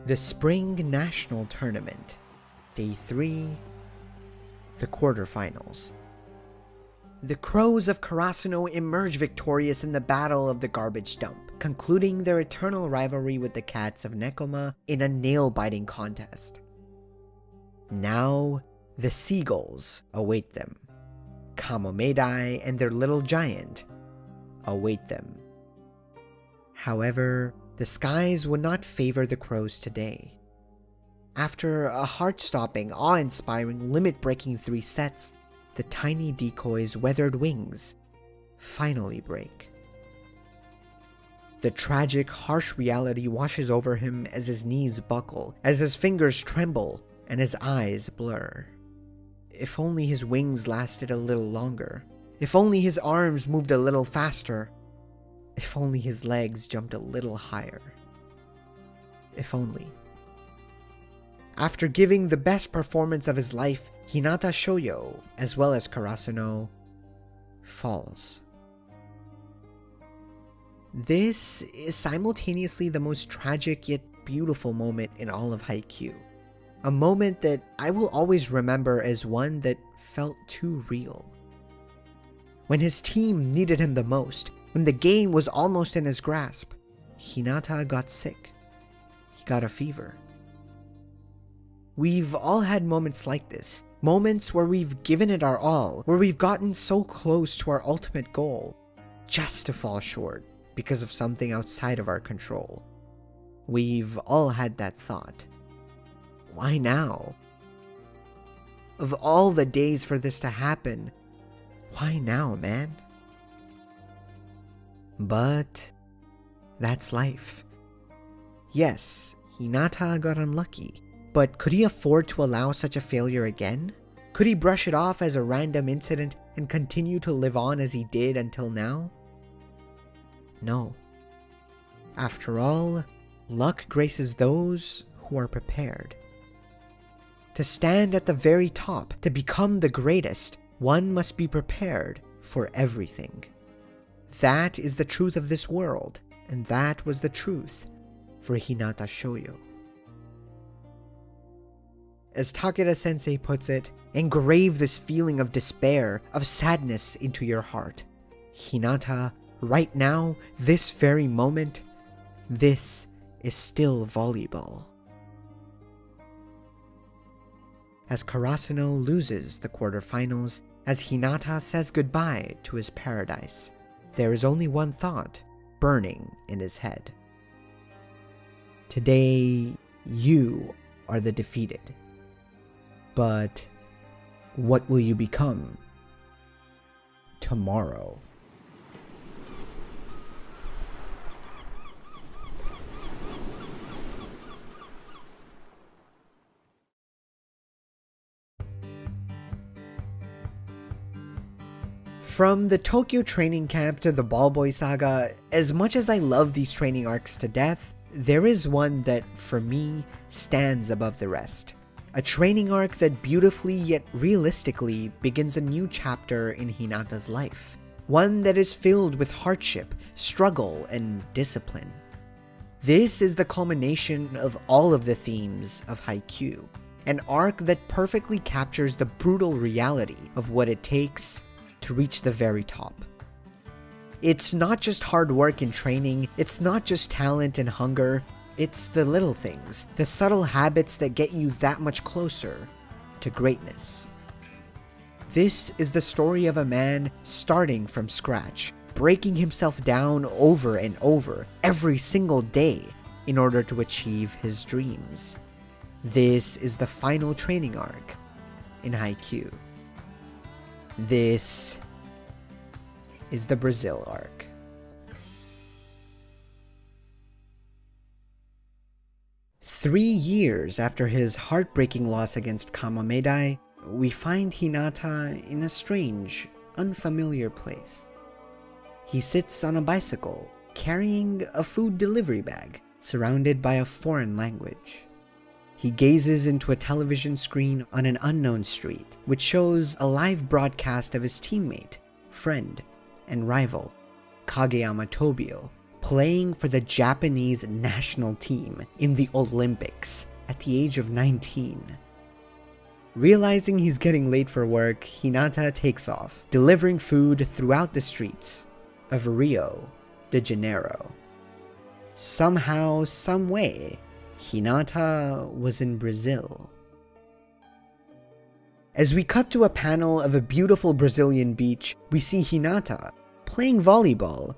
The Spring National Tournament, Day 3, the quarterfinals. The Crows of Karasuno emerge victorious in the Battle of the Garbage Dump, concluding their eternal rivalry with the Cats of Nekoma in a nail-biting contest. Now, the Seagulls await them. Kamomedai and their little giant await them. However, the skies would not favor the Crows today. After a heart-stopping, awe-inspiring, limit-breaking 3 sets, the tiny decoy's weathered wings finally break. The tragic, harsh reality washes over him as his knees buckle, as his fingers tremble, and his eyes blur. If only his wings lasted a little longer. If only his arms moved a little faster. If only his legs jumped a little higher. If only. After giving the best performance of his life, Hinata Shoyo, as well as Karasuno, falls. This is simultaneously the most tragic yet beautiful moment in all of Haikyuu. A moment that I will always remember as one that felt too real. When his team needed him the most, when the game was almost in his grasp, Hinata got sick. He got a fever. We've all had moments like this, moments where we've given it our all, where we've gotten so close to our ultimate goal, just to fall short because of something outside of our control. We've all had that thought. Why now? Of all the days for this to happen, why now, man? But that's life. Yes, Hinata got unlucky, but could he afford to allow such a failure again? Could he brush it off as a random incident and continue to live on as he did until now? No. After all, luck graces those who are prepared. To stand at the very top, to become the greatest, one must be prepared for everything. That is the truth of this world, and that was the truth for Hinata Shoyo. As Takeda-sensei puts it, engrave this feeling of despair, of sadness into your heart. Hinata, right now, this very moment, this is still volleyball. As Karasuno loses the quarterfinals, as Hinata says goodbye to his paradise, there is only one thought burning in his head. Today, you are the defeated. But what will you become tomorrow? From the Tokyo training camp to the Ballboy saga, as much as I love these training arcs to death, there is one that, for me, stands above the rest. A training arc that beautifully yet realistically begins a new chapter in Hinata's life. One that is filled with hardship, struggle, and discipline. This is the culmination of all of the themes of Haikyuu. An arc that perfectly captures the brutal reality of what it takes to reach the very top. It's not just hard work and training, it's not just talent and hunger, it's the little things, the subtle habits that get you that much closer to greatness. This is the story of a man starting from scratch, breaking himself down over and over every single day in order to achieve his dreams. This is the final training arc in Haikyuu. This is the Brazil arc. Three years after his heartbreaking loss against Kamomedai, we find Hinata in a strange, unfamiliar place. He sits on a bicycle, carrying a food delivery bag, surrounded by a foreign language. He gazes into a television screen on an unknown street, which shows a live broadcast of his teammate, friend, and rival, Kageyama Tobio, playing for the Japanese national team in the Olympics at the age of 19. Realizing he's getting late for work, Hinata takes off, delivering food throughout the streets of Rio de Janeiro. Somehow, someway, Hinata was in Brazil. As we cut to a panel of a beautiful Brazilian beach, we see Hinata playing volleyball,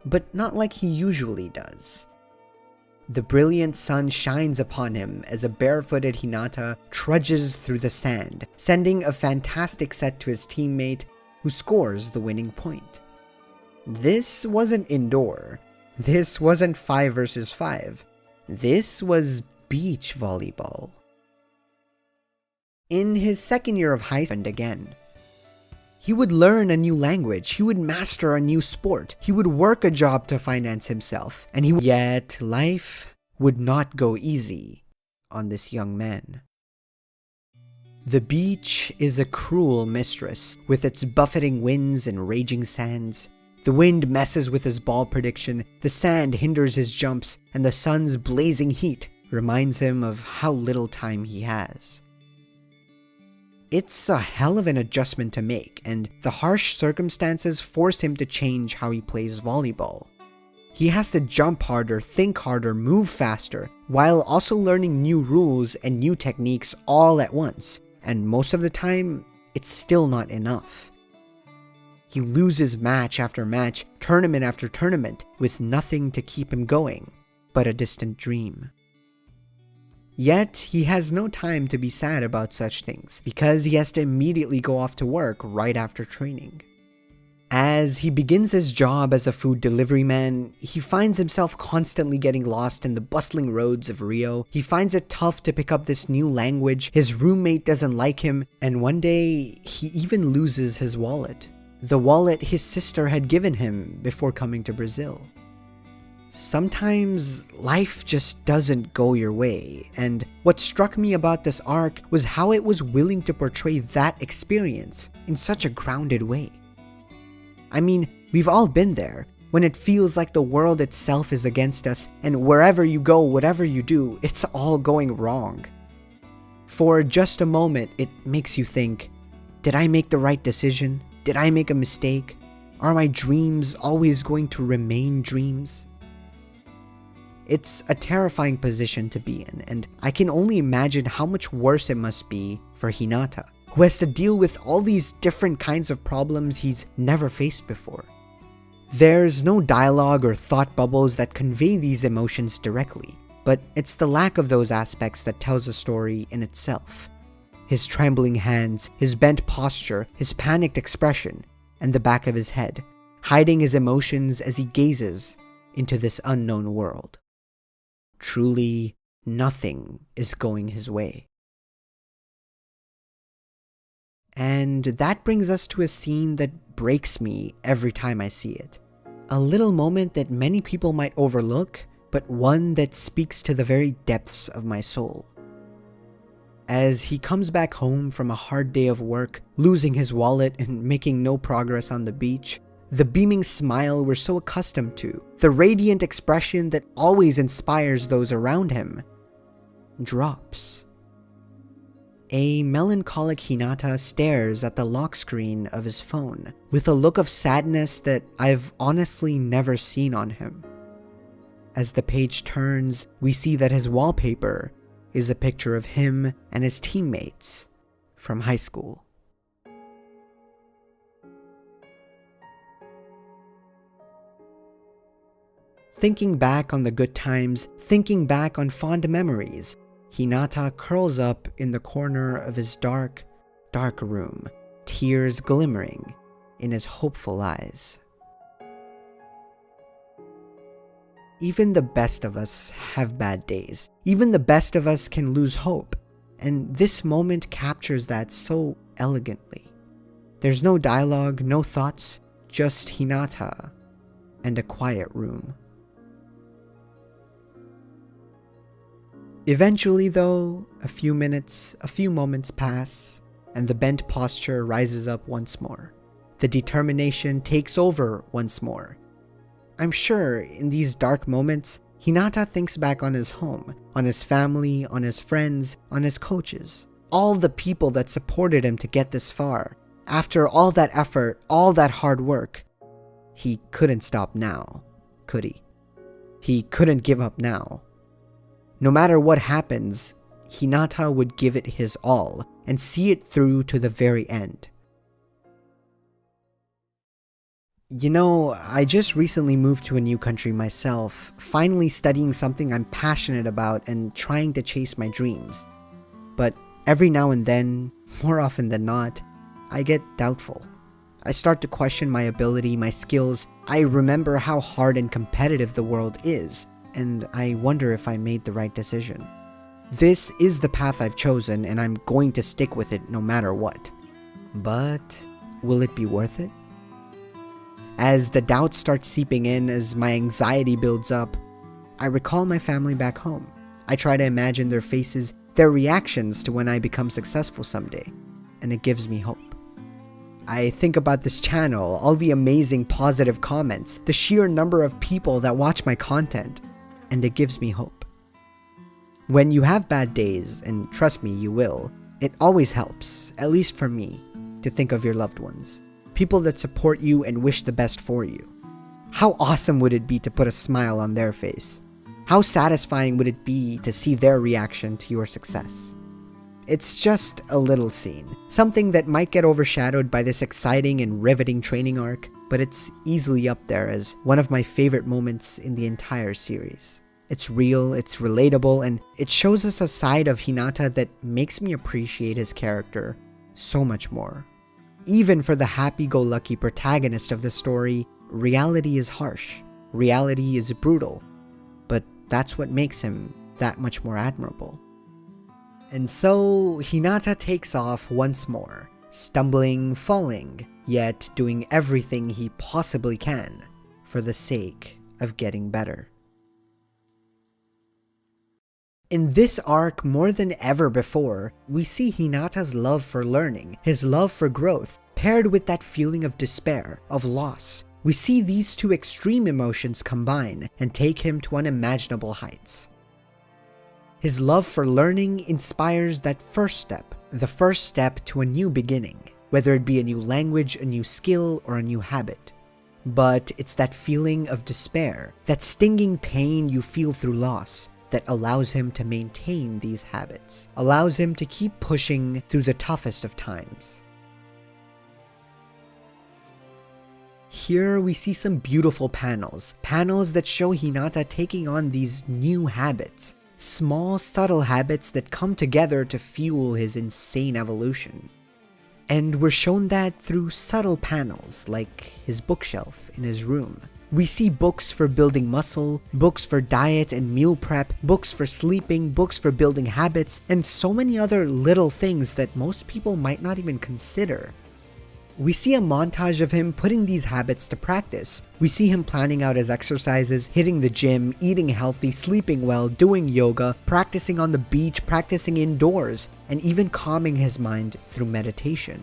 but not like he usually does. The brilliant sun shines upon him as a barefooted Hinata trudges through the sand, sending a fantastic set to his teammate, who scores the winning point. This wasn't indoor. This wasn't 5 versus 5. This was beach volleyball. In his second year of high school, again, he would learn a new language, he would master a new sport, he would work a job to finance himself, yet life would not go easy on this young man. The beach is a cruel mistress, with its buffeting winds and raging sands. The wind messes with his ball prediction, the sand hinders his jumps, and the sun's blazing heat reminds him of how little time he has. It's a hell of an adjustment to make, and the harsh circumstances forced him to change how he plays volleyball. He has to jump harder, think harder, move faster, while also learning new rules and new techniques all at once, and most of the time, it's still not enough. He loses match after match, tournament after tournament, with nothing to keep him going but a distant dream. Yet, he has no time to be sad about such things, because he has to immediately go off to work right after training. As he begins his job as a food delivery man, he finds himself constantly getting lost in the bustling roads of Rio. He finds it tough to pick up this new language, his roommate doesn't like him, and one day, he even loses his wallet. The wallet his sister had given him before coming to Brazil. Sometimes life just doesn't go your way, and what struck me about this arc was how it was willing to portray that experience in such a grounded way. I mean, we've all been there, when it feels like the world itself is against us, and wherever you go, whatever you do, it's all going wrong. For just a moment, it makes you think, did I make the right decision? Did I make a mistake? Are my dreams always going to remain dreams? It's a terrifying position to be in, and I can only imagine how much worse it must be for Hinata, who has to deal with all these different kinds of problems he's never faced before. There's no dialogue or thought bubbles that convey these emotions directly, but it's the lack of those aspects that tells a story in itself. His trembling hands, his bent posture, his panicked expression, and the back of his head, hiding his emotions as he gazes into this unknown world. Truly, nothing is going his way. And that brings us to a scene that breaks me every time I see it. A little moment that many people might overlook, but one that speaks to the very depths of my soul. As he comes back home from a hard day of work, losing his wallet and making no progress on the beach, the beaming smile we're so accustomed to, the radiant expression that always inspires those around him, drops. A melancholic Hinata stares at the lock screen of his phone with a look of sadness that I've honestly never seen on him. As the page turns, we see that his wallpaper is a picture of him and his teammates from high school. Thinking back on the good times, thinking back on fond memories, Hinata curls up in the corner of his dark, dark room, tears glimmering in his hopeful eyes. Even the best of us have bad days. Even the best of us can lose hope, and this moment captures that so elegantly. There's no dialogue, no thoughts, just Hinata and a quiet room. Eventually, though, a few moments pass, and the bent posture rises up once more. The determination takes over once more. I'm sure in these dark moments, Hinata thinks back on his home, on his family, on his friends, on his coaches, all the people that supported him to get this far. After all that effort, all that hard work, he couldn't stop now, could he? He couldn't give up now. No matter what happens, Hinata would give it his all and see it through to the very end. You know, I just recently moved to a new country myself, finally studying something I'm passionate about and trying to chase my dreams. But every now and then, more often than not, I get doubtful. I start to question my ability, my skills. I remember how hard and competitive the world is, and I wonder if I made the right decision. This is the path I've chosen, and I'm going to stick with it no matter what. But will it be worth it? As the doubt starts seeping in, as my anxiety builds up, I recall my family back home. I try to imagine their faces, their reactions to when I become successful someday, and it gives me hope. I think about this channel, all the amazing positive comments, the sheer number of people that watch my content, and it gives me hope. When you have bad days, and trust me, you will, it always helps, at least for me, to think of your loved ones. People that support you and wish the best for you. How awesome would it be to put a smile on their face? How satisfying would it be to see their reaction to your success? It's just a little scene, something that might get overshadowed by this exciting and riveting training arc, but it's easily up there as one of my favorite moments in the entire series. It's real, it's relatable, and it shows us a side of Hinata that makes me appreciate his character so much more. Even for the happy-go-lucky protagonist of the story, reality is harsh, reality is brutal, but that's what makes him that much more admirable. And so, Hinata takes off once more, stumbling, falling, yet doing everything he possibly can for the sake of getting better. In this arc, more than ever before, we see Hinata's love for learning, his love for growth, paired with that feeling of despair, of loss. We see these two extreme emotions combine and take him to unimaginable heights. His love for learning inspires that first step, the first step to a new beginning, whether it be a new language, a new skill, or a new habit. But it's that feeling of despair, that stinging pain you feel through loss, that allows him to maintain these habits, allows him to keep pushing through the toughest of times. Here we see some beautiful panels that show Hinata taking on these new habits, small subtle habits that come together to fuel his insane evolution. And we're shown that through subtle panels like his bookshelf in his room. We see books for building muscle, books for diet and meal prep, books for sleeping, books for building habits, and so many other little things that most people might not even consider. We see a montage of him putting these habits to practice. We see him planning out his exercises, hitting the gym, eating healthy, sleeping well, doing yoga, practicing on the beach, practicing indoors, and even calming his mind through meditation.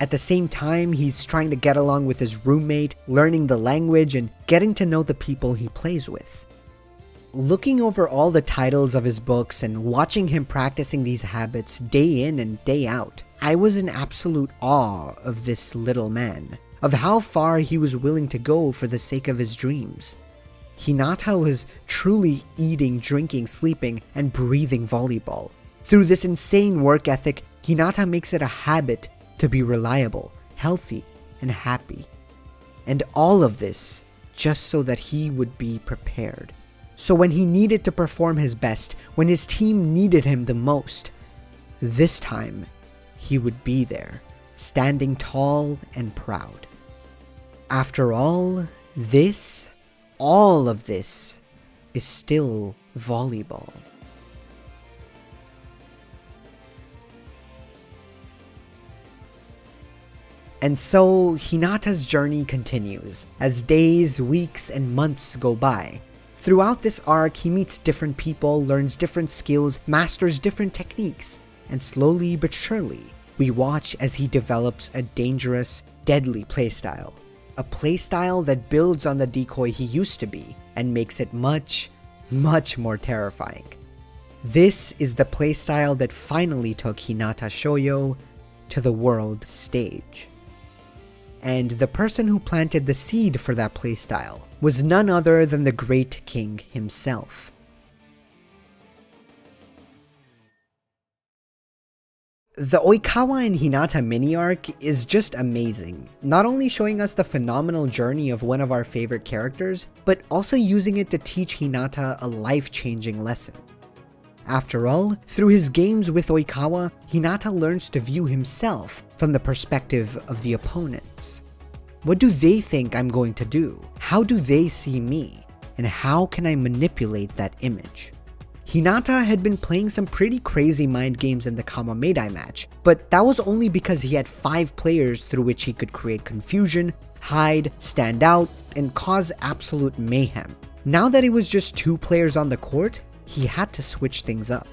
At the same time, he's trying to get along with his roommate, learning the language, and getting to know the people he plays with. Looking over all the titles of his books and watching him practicing these habits day in and day out, I was in absolute awe of this little man, of how far he was willing to go for the sake of his dreams. Hinata was truly eating, drinking, sleeping, and breathing volleyball. Through this insane work ethic, Hinata makes it a habit to be reliable, healthy, and happy. And all of this just so that he would be prepared. So when he needed to perform his best, when his team needed him the most, this time he would be there, standing tall and proud. After all of this is still volleyball. And so, Hinata's journey continues, as days, weeks, and months go by. Throughout this arc, he meets different people, learns different skills, masters different techniques, and slowly but surely, we watch as he develops a dangerous, deadly playstyle. a playstyle that builds on the decoy he used to be and makes it much, much more terrifying. This is the playstyle that finally took Hinata Shoyo to the world stage. And the person who planted the seed for that playstyle was none other than the Great King himself. The Oikawa and Hinata mini-arc is just amazing, not only showing us the phenomenal journey of one of our favorite characters, but also using it to teach Hinata a life-changing lesson. After all, through his games with Oikawa, Hinata learns to view himself from the perspective of the opponents. What do they think I'm going to do? How do they see me? And how can I manipulate that image? Hinata had been playing some pretty crazy mind games in the Kamamedai match, but that was only because he had 5 players through which he could create confusion, hide, stand out, and cause absolute mayhem. Now that it was just 2 players on the court, he had to switch things up.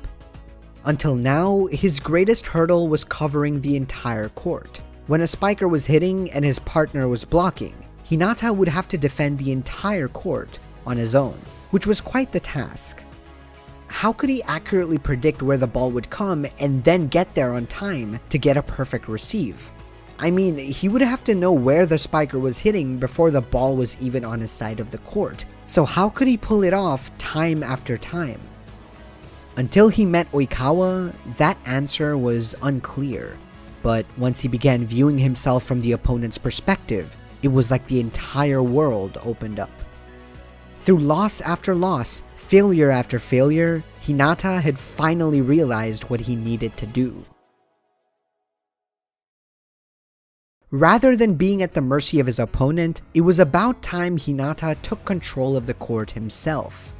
Until now, his greatest hurdle was covering the entire court. When a spiker was hitting and his partner was blocking, Hinata would have to defend the entire court on his own, which was quite the task. How could he accurately predict where the ball would come and then get there on time to get a perfect receive? I mean, he would have to know where the spiker was hitting before the ball was even on his side of the court, so how could he pull it off time after time? Until he met Oikawa, that answer was unclear, but once he began viewing himself from the opponent's perspective, it was like the entire world opened up. Through loss after loss, failure after failure, Hinata had finally realized what he needed to do. Rather than being at the mercy of his opponent, it was about time Hinata took control of the court himself.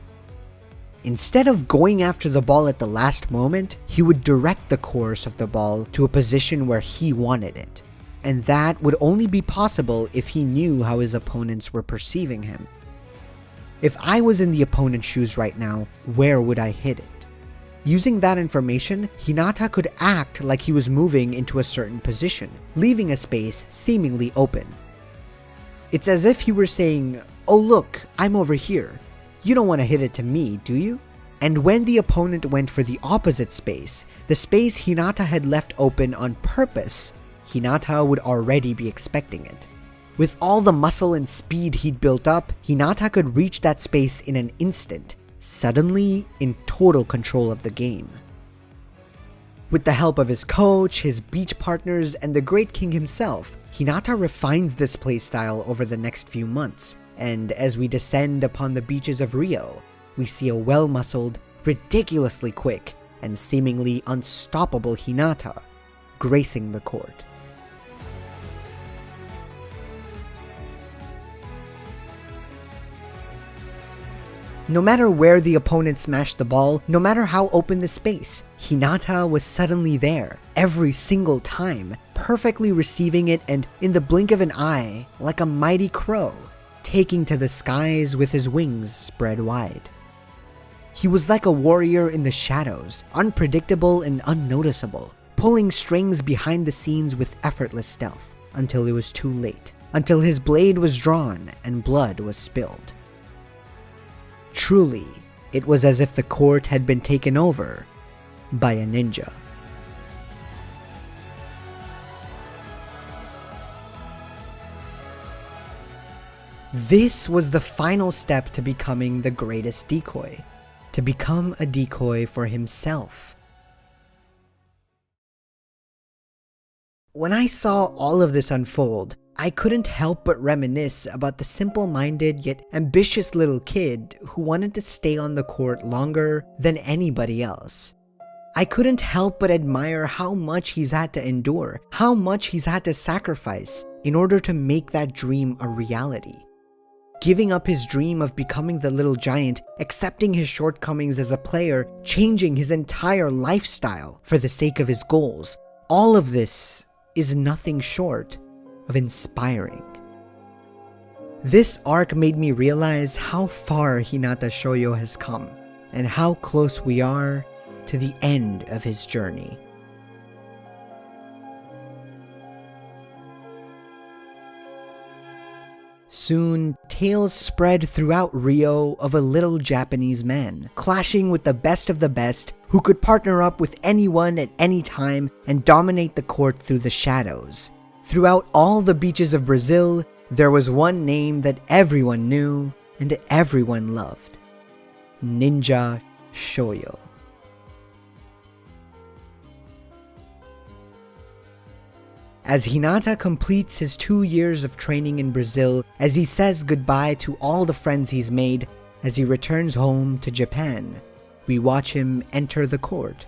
Instead of going after the ball at the last moment, he would direct the course of the ball to a position where he wanted it. And that would only be possible if he knew how his opponents were perceiving him. If I was in the opponent's shoes right now, where would I hit it? Using that information, Hinata could act like he was moving into a certain position, leaving a space seemingly open. It's as if he were saying, "Oh look, I'm over here. You don't want to hit it to me, do you?" And when the opponent went for the opposite space, the space Hinata had left open on purpose, Hinata would already be expecting it. With all the muscle and speed he'd built up, Hinata could reach that space in an instant, suddenly in total control of the game. With the help of his coach, his beach partners, and the Great King himself, Hinata refines this playstyle over the next few months, and as we descend upon the beaches of Rio, we see a well-muscled, ridiculously quick, and seemingly unstoppable Hinata gracing the court. No matter where the opponent smashed the ball, no matter how open the space, Hinata was suddenly there, every single time, perfectly receiving it and, in the blink of an eye, like a mighty crow, taking to the skies with his wings spread wide. He was like a warrior in the shadows, unpredictable and unnoticeable, pulling strings behind the scenes with effortless stealth, until it was too late, until his blade was drawn and blood was spilled. Truly, it was as if the court had been taken over by a ninja. This was the final step to becoming the greatest decoy, to become a decoy for himself. When I saw all of this unfold, I couldn't help but reminisce about the simple-minded yet ambitious little kid who wanted to stay on the court longer than anybody else. I couldn't help but admire how much he's had to endure, how much he's had to sacrifice in order to make that dream a reality. Giving up his dream of becoming the little giant, accepting his shortcomings as a player, changing his entire lifestyle for the sake of his goals, all of this is nothing short of inspiring. This arc made me realize how far Hinata Shoyo has come, and how close we are to the end of his journey. Soon, tales spread throughout Rio of a little Japanese man, clashing with the best of the best, who could partner up with anyone at any time and dominate the court through the shadows. Throughout all the beaches of Brazil, there was one name that everyone knew and everyone loved: Ninja Shoyo. As Hinata completes his 2 years of training in Brazil, as he says goodbye to all the friends he's made, as he returns home to Japan, we watch him enter the court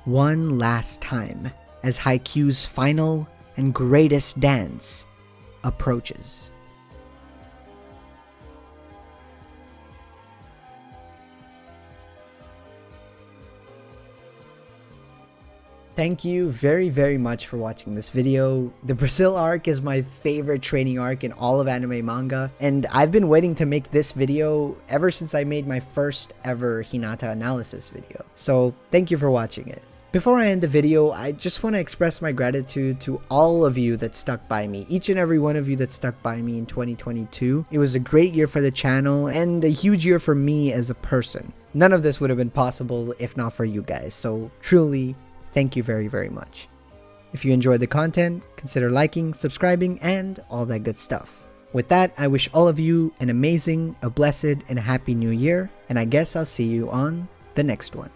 one last time as Haikyuu's final and greatest dance approaches. Thank you very much for watching this video. The Brazil arc is my favorite training arc in all of anime manga, and I've been waiting to make this video ever since I made my first ever Hinata analysis video. So thank you for watching it. Before I end the video, I just want to express my gratitude to all of you that stuck by me, each and every one of you that stuck by me in 2022. It was a great year for the channel and a huge year for me as a person. None of this would have been possible if not for you guys, so truly, thank you very much. If you enjoyed the content, consider liking, subscribing, and all that good stuff. With that, I wish all of you an amazing, a blessed, and a happy new year, and I guess I'll see you on the next one.